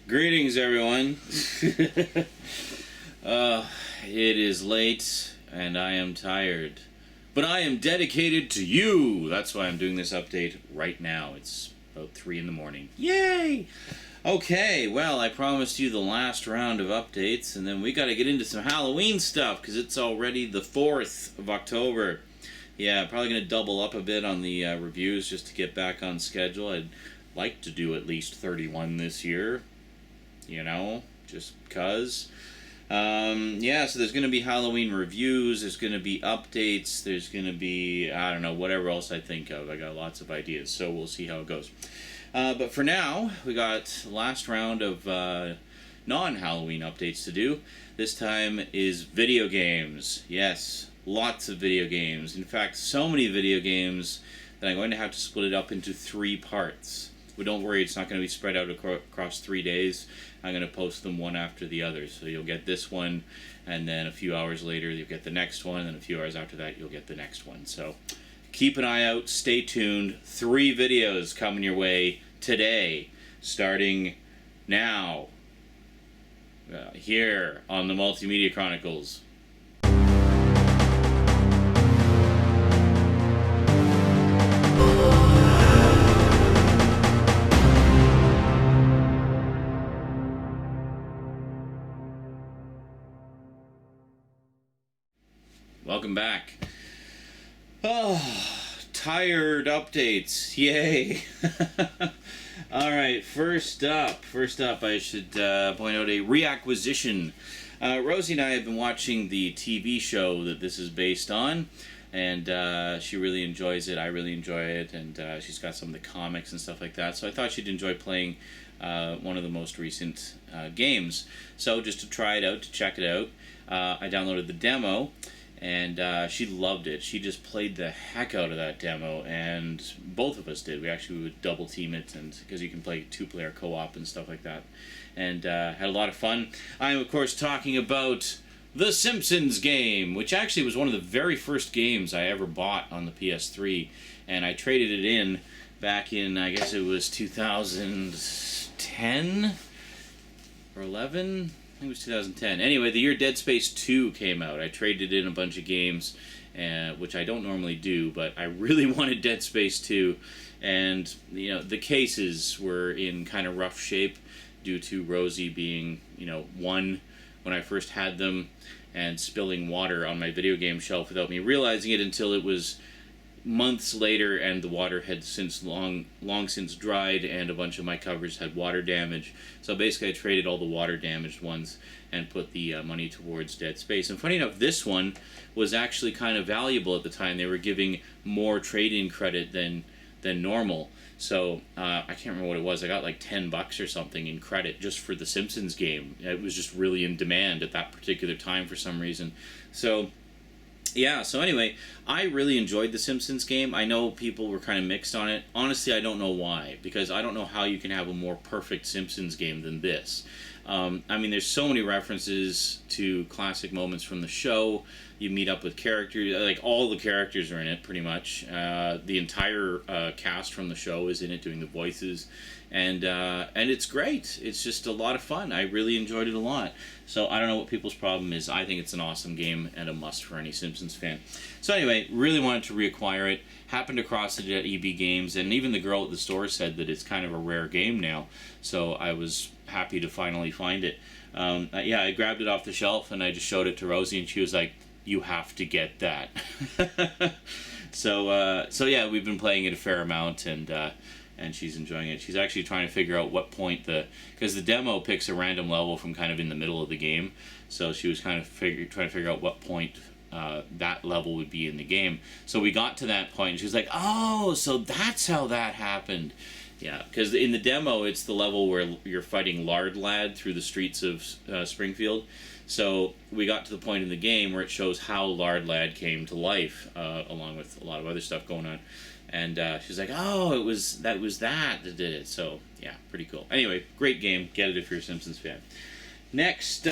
Greetings, everyone. It is late, and I am tired. But I am dedicated to you! That's why I'm doing this update right now. It's about 3 in the morning. Yay! Okay, well, I promised you the last round of updates, and then we gotta get into some Halloween stuff, because it's already the 4th of October. Yeah, probably gonna double up a bit on the reviews just to get back on schedule. I'd like to do at least 31 this year, you know, just because. Yeah, so there's going to be Halloween reviews, there's going to be updates, there's going to be, I don't know, whatever else I think of. I got lots of ideas, so we'll see how it goes. But for now, we got the last round of non-Halloween updates to do. This time is video games. Yes, lots of video games. In fact, so many video games that I'm going to have to split it up into 3 parts. But don't worry, it's not going to be spread out across 3 days. I'm going to post them one after the other. So you'll get this one, and then a few hours later you'll get the next one, and then a few hours after that you'll get the next one. So keep an eye out, stay tuned. 3 videos coming your way today, starting now, here on the Multimedia Chronicles. Welcome back. Oh, tired updates. Yay. Alright, first up, I should point out a reacquisition. Rosie and I have been watching the TV show that this is based on, and she really enjoys it. I really enjoy it, and she's got some of the comics and stuff like that, so I thought she'd enjoy playing one of the most recent games. So just to try it out, to check it out, I downloaded the demo, and she loved it. She just played the heck out of that demo, and both of us did. We actually would double team it, and because you can play 2-player co-op and stuff like that, and had a lot of fun. I'm of course talking about the Simpsons game, which actually was one of the very first games I ever bought on the PS3, and I traded it in back in, I guess it was 2010 or 11. I think it was 2010. Anyway, the year Dead Space 2 came out. I traded in a bunch of games, which I don't normally do, but I really wanted Dead Space 2. And, you know, the cases were in kind of rough shape due to Rosie being, you know, 1 when I first had them and spilling water on my video game shelf without me realizing it until it was months later, and the water had since long since dried, and a bunch of my covers had water damage. So basically I traded all the water damaged ones and put the money towards Dead Space. And funny enough, this one was actually kind of valuable at the time. They were giving more trade-in credit than normal. So I can't remember what it was. I got like $10 or something in credit just for the Simpsons game. It was just really in demand at that particular time for some reason. So yeah, so anyway, I really enjoyed the Simpsons game. I know people were kind of mixed on it. Honestly, I don't know why, because I don't know how you can have a more perfect Simpsons game than this. I mean, there's so many references to classic moments from the show. You meet up with characters, like all the characters are in it, pretty much. The entire cast from the show is in it doing the voices, and it's great. It's just a lot of fun. I really enjoyed it a lot. So I don't know what people's problem is. I think it's an awesome game and a must for any Simpsons fan. So anyway, really wanted to reacquire it. Happened across it at EB Games, and even the girl at the store said that it's kind of a rare game now. So I was happy to finally find it. Yeah, I grabbed it off the shelf and I just showed it to Rosie, and she was like, "You have to get that." So yeah, we've been playing it a fair amount, and she's enjoying it. She's actually trying to figure out what point because the demo picks a random level from kind of in the middle of the game, so she was kind of trying to figure out what point that level would be in the game. So we got to that point, and she was like, "Oh, so that's how that happened." Yeah, because in the demo, it's the level where you're fighting Lard Lad through the streets of Springfield. So we got to the point in the game where it shows how Lard Lad came to life, along with a lot of other stuff going on. And she's like, "Oh, that was that did it." So yeah, pretty cool. Anyway, great game. Get it if you're a Simpsons fan. Next,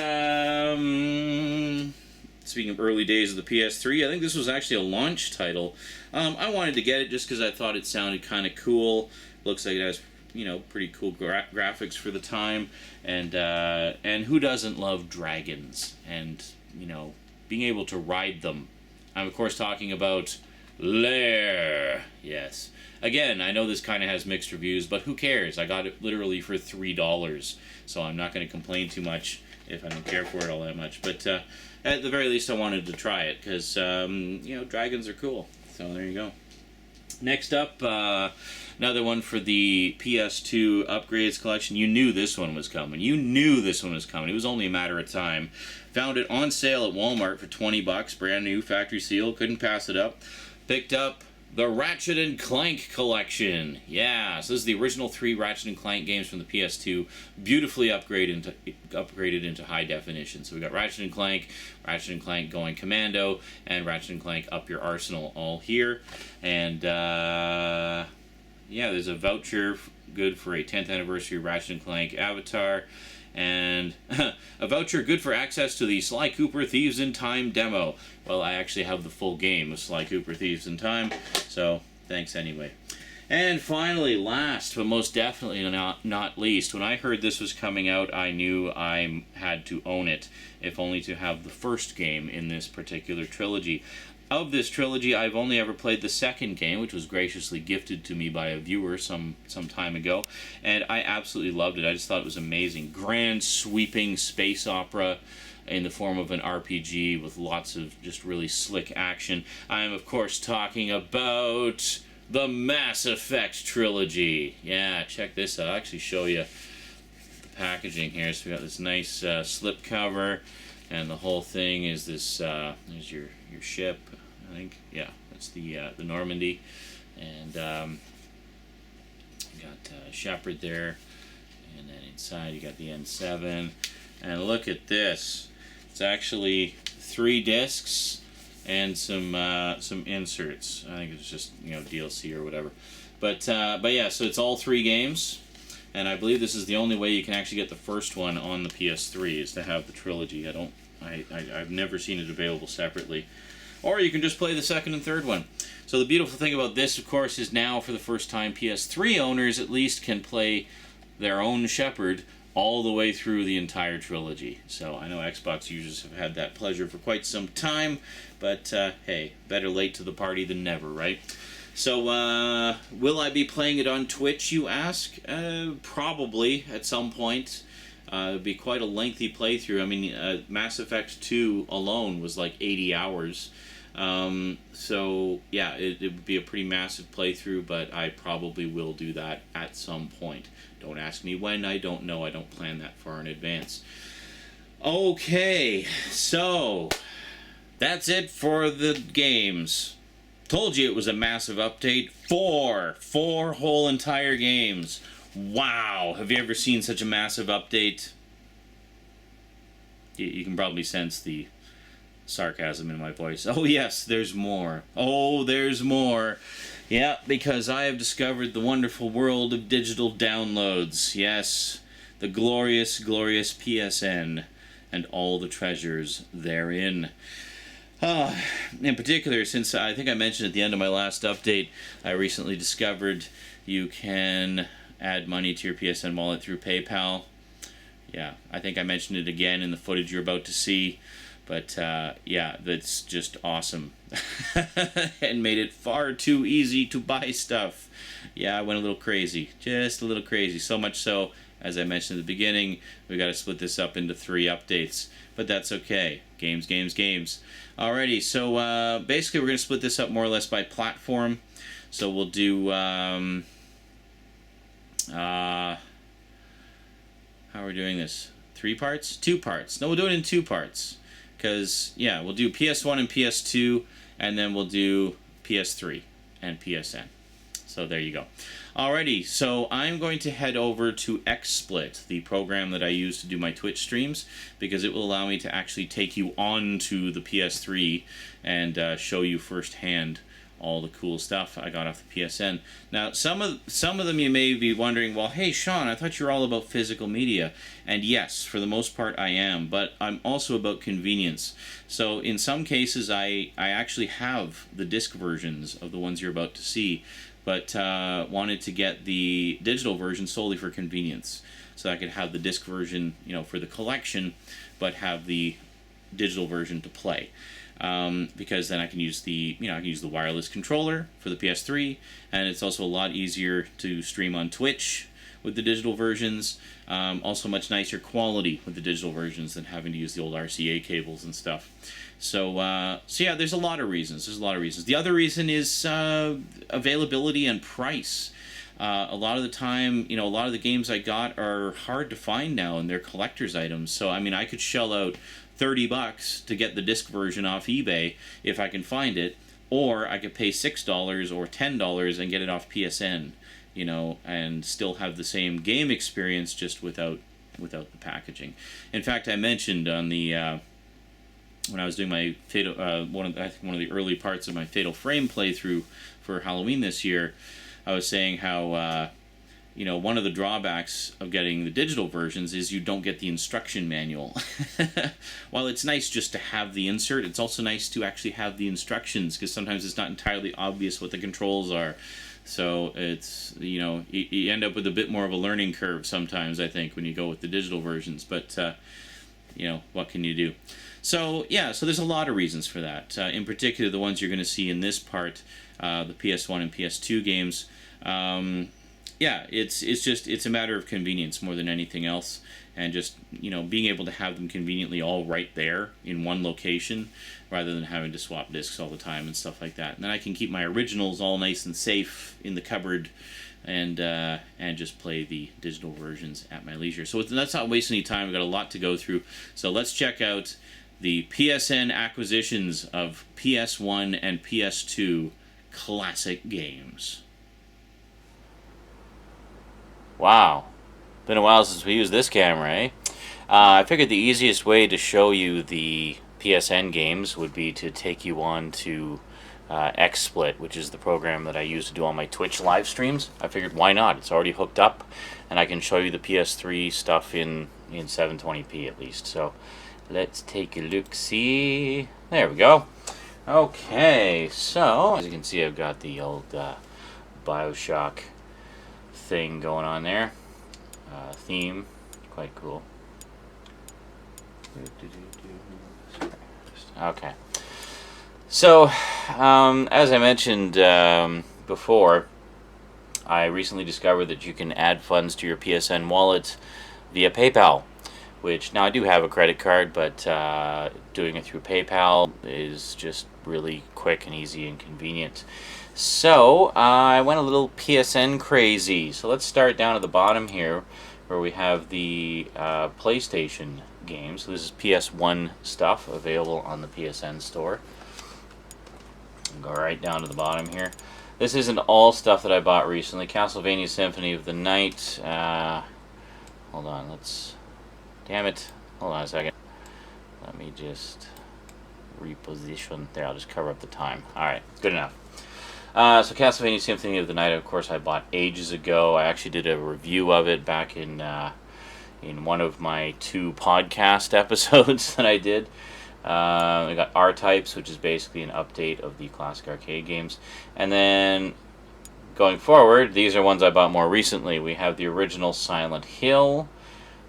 speaking of early days of the PS3, I think this was actually a launch title. I wanted to get it just because I thought it sounded kind of cool. Looks like it has you know, pretty cool graphics for the time, and who doesn't love dragons and, you know, being able to ride them. I'm of course talking about Lair. Yes. Again, I know this kind of has mixed reviews, but who cares? I got it literally for $3, so I'm not going to complain too much if I don't care for it all that much. But at the very least, I wanted to try it because, you know, dragons are cool. So there you go. Next up, another one for the PS2 upgrades collection. You knew this one was coming. You knew this one was coming. It was only a matter of time. Found it on sale at Walmart for $20, brand new, factory seal. Couldn't pass it up. Picked up the Ratchet and Clank collection. Yeah, so this is the original 3 Ratchet and Clank games from the PS2, beautifully upgraded into high definition. So we got Ratchet and Clank Going Commando, and Ratchet and Clank Up Your Arsenal all here. And yeah, there's a voucher good for a 10th anniversary Ratchet and Clank avatar. And a voucher good for access to the Sly Cooper Thieves in Time demo. Well, I actually have the full game of Sly Cooper Thieves in Time, so thanks anyway. And finally, last but most definitely not least, when I heard this was coming out, I knew I had to own it, if only to have the first game in this particular trilogy. Of this trilogy, I've only ever played the second game, which was graciously gifted to me by a viewer some time ago, and I absolutely loved it. I just thought it was amazing. Grand, sweeping space opera in the form of an RPG with lots of just really slick action. I am, of course, talking about the Mass Effect trilogy. Yeah, check this out. I'll actually show you the packaging here. So we got this nice slipcover, and the whole thing is this, there's your ship, I think. Yeah, that's the Normandy. And you got Shepard there, and then inside you got the N7. And look at this. It's actually 3 discs and some inserts. I think it's just, you know, DLC or whatever. But yeah, so it's all 3 games, and I believe this is the only way you can actually get the first one on the PS3 is to have the trilogy. I've never seen it available separately. Or you can just play the second and third one. So the beautiful thing about this, of course, is now for the first time PS3 owners at least can play their own Shepard all the way through the entire trilogy. So I know Xbox users have had that pleasure for quite some time, but hey, better late to the party than never, right? So will I be playing it on Twitch, you ask? Probably at some point. It would be quite a lengthy playthrough. I mean, Mass Effect 2 alone was like 80 hours. So yeah, it would be a pretty massive playthrough, but I probably will do that at some point. Don't ask me when, I don't know. I don't plan that far in advance. Okay, so that's it for the games. Told you it was a massive update. 4 whole entire games. Wow, have you ever seen such a massive update? You can probably sense the sarcasm in my voice. Oh yes, there's more. Oh, there's more. Yeah, because I have discovered the wonderful world of digital downloads. Yes, the glorious, glorious PSN and all the treasures therein. In particular, since I think I mentioned at the end of my last update, I recently discovered you can add money to your PSN wallet through PayPal. Yeah, I think I mentioned it again in the footage you're about to see. But yeah, that's just awesome. And made it far too easy to buy stuff. Yeah, I went a little crazy. Just a little crazy. So much so, as I mentioned at the beginning, we got to split this up into 3 updates. But that's okay. Games, games, games. Alrighty, so basically we're going to split this up more or less by platform. So we'll do... how are we doing this? 3 parts? 2 parts. No, we'll do it in 2 parts. Because, yeah, we'll do PS1 and PS2, and then we'll do PS3 and PSN. So there you go. Alrighty, so I'm going to head over to XSplit, the program that I use to do my Twitch streams, because it will allow me to actually take you on to the PS3 and show you firsthand all the cool stuff I got off the PSN. Now, some of them you may be wondering, well, hey, Sean, I thought you were all about physical media. And yes, for the most part I am, but I'm also about convenience. So in some cases I actually have the disc versions of the ones you're about to see, but wanted to get the digital version solely for convenience. So I could have the disc version, for the collection, but have the digital version to play. Because then I can use the wireless controller for the PS3, and it's also a lot easier to stream on Twitch with the digital versions. Also much nicer quality with the digital versions than having to use the old RCA cables and stuff. So yeah, there's a lot of reasons. The other reason is availability and price. A lot of the time, a lot of the games I got are hard to find now, and they're collector's items. So I mean, I could shell out $30 to get the disc version off eBay if I can find it, or I could pay $6 or $10 and get it off PSN, and still have the same game experience, just without the packaging. In fact, I mentioned on the when I was doing my one of the early parts of my Fatal Frame playthrough for Halloween this year, I was saying how one of the drawbacks of getting the digital versions is you don't get the instruction manual. While it's nice just to have the insert, it's also nice to actually have the instructions, because sometimes it's not entirely obvious what the controls are. So it's, you end up with a bit more of a learning curve sometimes, I think, when you go with the digital versions. But, what can you do? So, yeah, so there's a lot of reasons for that. In particular, the ones you're going to see in this part, the PS1 and PS2 games. Yeah, it's a matter of convenience more than anything else, and just being able to have them conveniently all right there in one location, rather than having to swap discs all the time and stuff like that. And then I can keep my originals all nice and safe in the cupboard, and just play the digital versions at my leisure. So let's not waste any time. We've got a lot to go through. So let's check out the PSN acquisitions of PS1 and PS2 classic games. Wow, been a while since we used this camera, eh? I figured the easiest way to show you the PSN games would be to take you on to XSplit, which is the program that I use to do all my Twitch live streams. I figured, why not? It's already hooked up, and I can show you the PS3 stuff in 720p at least. So let's take a look-see. There we go. Okay, so as you can see, I've got the old Bioshock thing going on there. Theme, quite cool. Okay. So, as I mentioned before, I recently discovered that you can add funds to your PSN wallet via PayPal, which now I do have a credit card, but doing it through PayPal is just really quick and easy and convenient. So I went a little PSN crazy. So let's start down at the bottom here, where we have the PlayStation games. So this is PS1 stuff available on the PSN store. Go right down to the bottom here. This isn't all stuff that I bought recently. Castlevania Symphony of the Night. Hold on, damn it. Hold on a second. Let me just reposition. There, I'll just cover up the time. Alright, good enough. So Castlevania Symphony of the Night, of course, I bought ages ago. I actually did a review of it back in one of my 2 podcast episodes that I did. I got R-Types, which is basically an update of the classic arcade games. And then, going forward, these are ones I bought more recently. We have the original Silent Hill,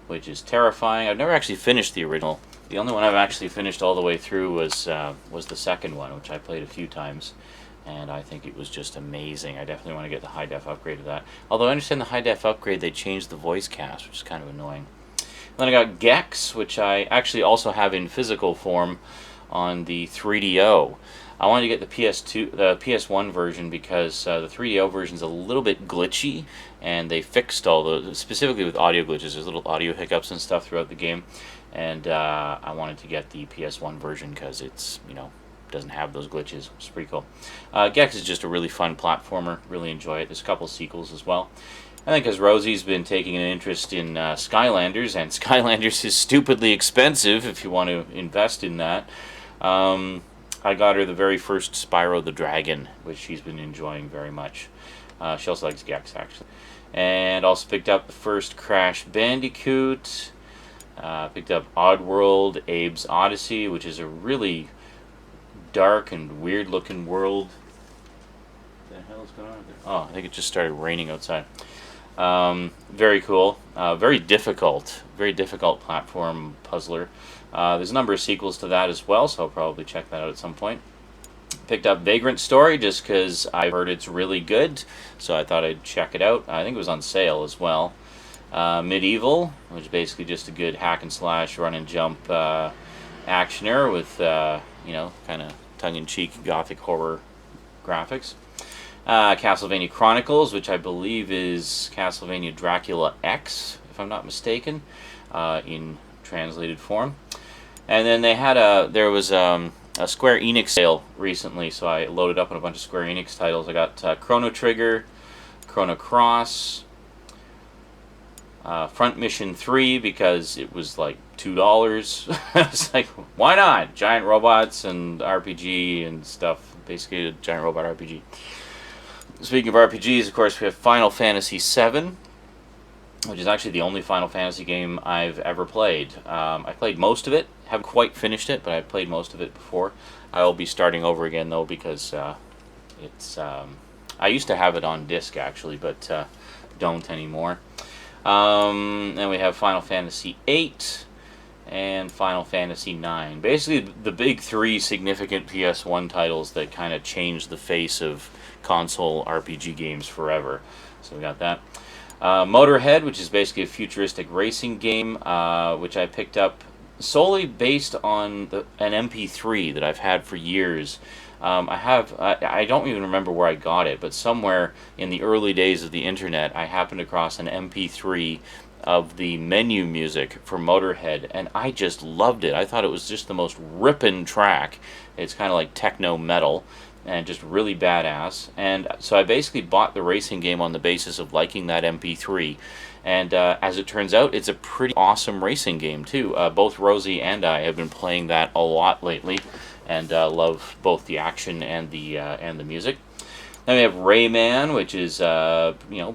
which is terrifying. I've never actually finished the original. The only one I've actually finished all the way through was the second one, which I played a few times. And I think it was just amazing. I definitely want to get the high-def upgrade of that. Although I understand the high-def upgrade, they changed the voice cast, which is kind of annoying. Then I got Gex, which I actually also have in physical form on the 3DO. I wanted to get the PS1 version because the 3DO version is a little bit glitchy, and they fixed all the, specifically with audio glitches. There's little audio hiccups and stuff throughout the game, and I wanted to get the PS1 version because it's, doesn't have those glitches. It's pretty cool. Gex is just a really fun platformer. Really enjoy it. There's a couple sequels as well. I think because Rosie's been taking an interest in Skylanders, and Skylanders is stupidly expensive if you want to invest in that. I got her the very first Spyro the Dragon, which she's been enjoying very much. She also likes Gex, actually. And also picked up the first Crash Bandicoot. Picked up Oddworld, Abe's Odyssey, which is a really dark and weird-looking world. What the hell is going on there? Oh, I think it just started raining outside. Very cool. Very difficult platform puzzler. There's a number of sequels to that as well, so I'll probably check that out at some point. Picked up Vagrant Story just because I've heard it's really good, so I thought I'd check it out. I think it was on sale as well. Medieval, which is basically just a good hack and slash, run and jump actioner with kind of tongue-in-cheek gothic horror graphics. Castlevania Chronicles, which I believe is Castlevania Dracula X, if I'm not mistaken, in translated form. And then there was a Square Enix sale recently, so I loaded up on a bunch of Square Enix titles. I got Chrono Trigger, Chrono Cross, Front Mission 3 because it was like $2. It's like, why not? Giant robots and RPG and stuff. Basically a giant robot RPG. Speaking of RPGs, of course, we have Final Fantasy VII, which is actually the only Final Fantasy game I've ever played. I played most of it. Haven't quite finished it, but I've played most of it before. I will be starting over again, though, because it's... I used to have it on disc, actually, but don't anymore. Then we have Final Fantasy VIII and Final Fantasy IX. Basically, the big three significant PS1 titles that kind of changed the face of console RPG games forever. So we got that. Motorhead, which is basically a futuristic racing game, which I picked up solely based on an MP3 that I've had for years. I don't even remember where I got it, but somewhere in the early days of the internet, I happened across an MP3 of the menu music for Motorhead, and I just loved it. I thought it was just the most rippin' track. It's kind of like techno metal, and just really badass. And so I basically bought the racing game on the basis of liking that MP3. And as it turns out, it's a pretty awesome racing game too. Both Rosie and I have been playing that a lot lately, and love both the action and the music. Then we have Rayman, which is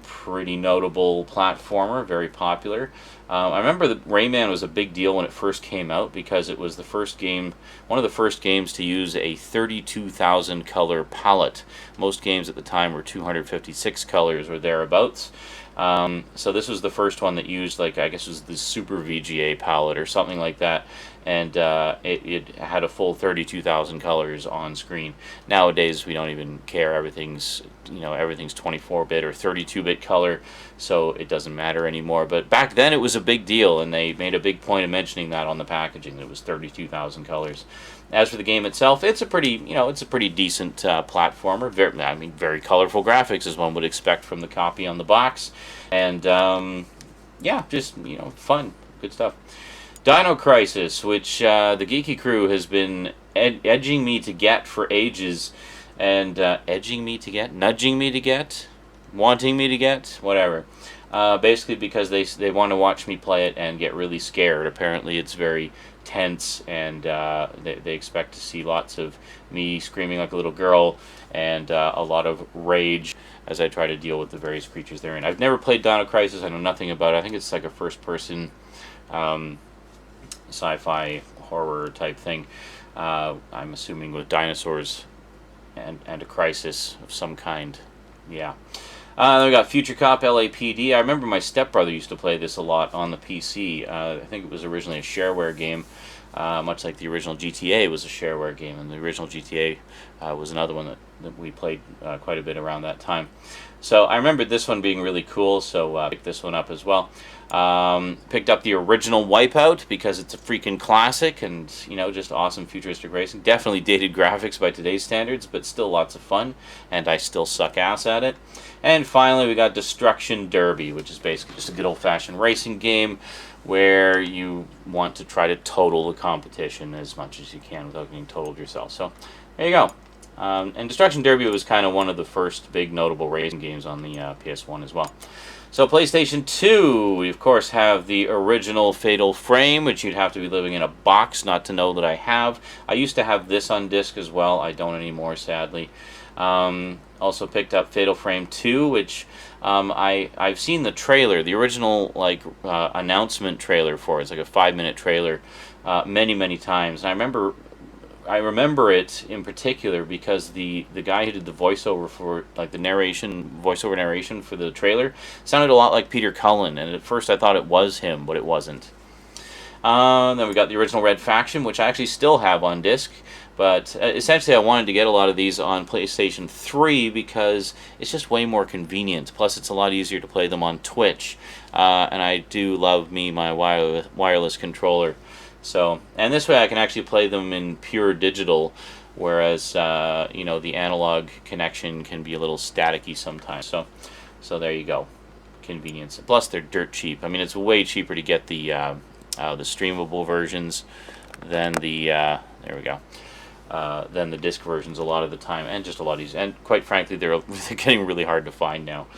pretty notable platformer, very popular. I remember that Rayman was a big deal when it first came out because it was the first game, one of the first games to use a 32,000 color palette. Most games at the time were 256 colors or thereabouts. So this was the first one that used, I guess it was the Super VGA palette or something like that, and it had a full 32,000 colors on screen. Nowadays we don't even care. Everything's 24-bit or 32-bit color, so it doesn't matter anymore. But back then it was a big deal, and they made a big point of mentioning that on the packaging. It was 32,000 colors. As for the game itself, it's a pretty decent platformer. Very colorful graphics, as one would expect from the copy on the box, and just fun, good stuff. Dino Crisis, which the Geeky Crew has been edging me to get for ages, and nudging me to get, wanting me to get, whatever. Basically because they want to watch me play it and get really scared. Apparently it's very tense, and they expect to see lots of me screaming like a little girl and a lot of rage as I try to deal with the various creatures they're in. I've never played Dino Crisis. I know nothing about it. I think it's like a first-person sci-fi horror type thing. I'm assuming with dinosaurs and a crisis of some kind. Yeah. Then we got Future Cop LAPD. I remember my stepbrother used to play this a lot on the PC. I think it was originally a shareware game, much like the original GTA was a shareware game, and the original GTA was another one that we played quite a bit around that time. So I remember this one being really cool, so picked this one up as well. Picked up the original Wipeout because it's a freaking classic and, just awesome futuristic racing. Definitely dated graphics by today's standards, but still lots of fun, and I still suck ass at it. And finally, we got Destruction Derby, which is basically just a good old-fashioned racing game where you want to try to total the competition as much as you can without getting totaled yourself. So, there you go. And Destruction Derby was kind of one of the first big notable racing games on the PS1 as well. So PlayStation 2, we of course have the original Fatal Frame, which you'd have to be living in a box not to know that I have. I used to have this on disc as well. I don't anymore, sadly. Also picked up Fatal Frame 2, which I've seen the trailer, the original announcement trailer for it. It's like a 5-minute trailer, many times. And I remember it in particular because the guy who did the voiceover for, like, the voiceover narration for the trailer sounded a lot like Peter Cullen, and at first I thought it was him, but it wasn't. Then we got the original Red Faction, which I actually still have on disc, but essentially I wanted to get a lot of these on PlayStation 3 because it's just way more convenient. Plus it's a lot easier to play them on Twitch, and I do love my wireless controller. So, and this way I can actually play them in pure digital, whereas you know, the analog connection can be a little staticky sometimes. So there you go, convenience. Plus they're dirt cheap. I mean, it's way cheaper to get the streamable versions than the than the disc versions a lot of the time, and just a lot easier. And quite frankly, they're getting really hard to find now.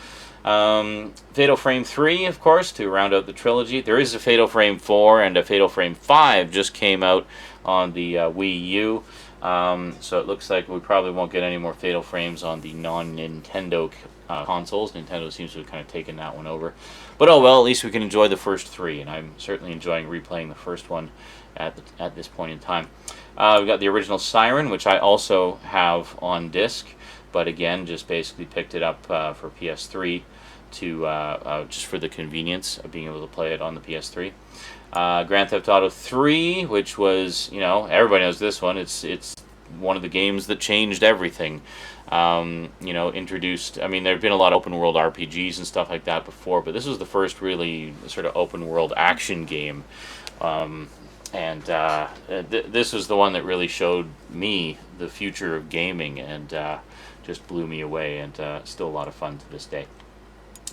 Fatal Frame 3, of course, to round out the trilogy. There is a Fatal Frame 4 and a Fatal Frame 5 just came out on the Wii U. So it looks like we probably won't get any more Fatal Frames on the non-Nintendo consoles. Nintendo seems to have kind of taken that one over. But oh well, at least we can enjoy the first 3, and I'm certainly enjoying replaying the first one at this point in time. We've got the original Siren, which I also have on disc, but again, just basically picked it up for PS3 to just for the convenience of being able to play it on the PS3. Grand Theft Auto 3, which was, you know, everybody knows this one. It's one of the games that changed everything. You know, introduced, I mean, there have been a lot of open world RPGs and stuff like that before, but this was the first really sort of open world action game. This was the one that really showed me the future of gaming, and just blew me away, and still a lot of fun to this day.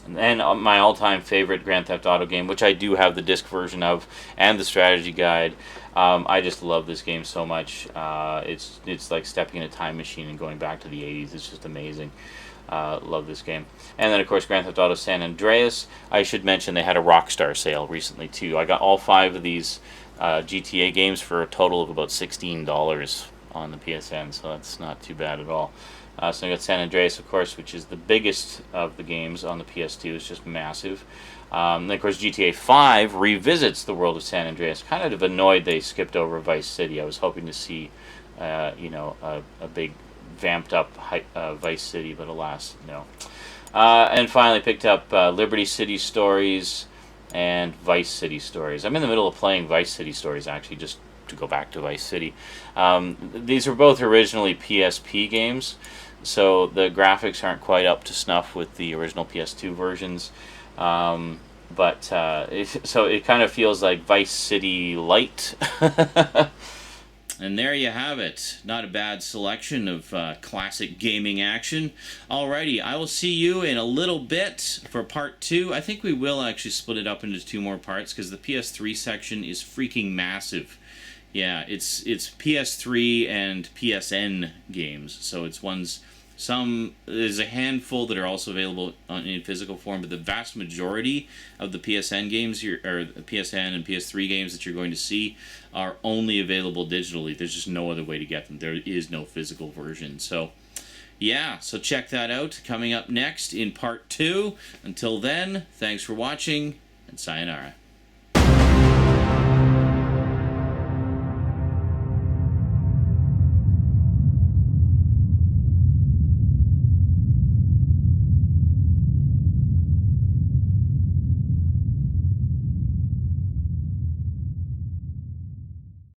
And then my all-time favorite Grand Theft Auto game, which I do have the disc version of and the strategy guide. I just love this game so much. It's like stepping in a time machine and going back to the 80s. It's just amazing. Love this game. And then, of course, Grand Theft Auto San Andreas. I should mention they had a Rockstar sale recently, too. I got all 5 of these GTA games for a total of about $16 on the PSN, so that's not too bad at all. So I got San Andreas, of course, which is the biggest of the games on the PS2. It's just massive. Then, of course, GTA 5 revisits the world of San Andreas. Kind of annoyed they skipped over Vice City. I was hoping to see, you know, a big vamped up Vice City, but alas, no. And finally picked up Liberty City Stories and Vice City Stories. I'm in the middle of playing Vice City Stories, actually, just to go back to Vice City. These were both originally PSP games, so the graphics aren't quite up to snuff with the original PS2 versions. So it kind of feels like Vice City Light. And there you have it. Not a bad selection of classic gaming action. Alrighty, I will see you in a little bit for part 2. I think we will actually split it up into 2 more parts because the PS3 section is freaking massive. Yeah, it's PS3 and PSN games, so it's there's a handful that are also available in physical form, but the vast majority of the PSN games, or PSN and PS3 games that you're going to see, are only available digitally. There's just no other way to get them. There is no physical version. So, yeah, so check that out. Coming up next in part 2. Until then, thanks for watching, and sayonara.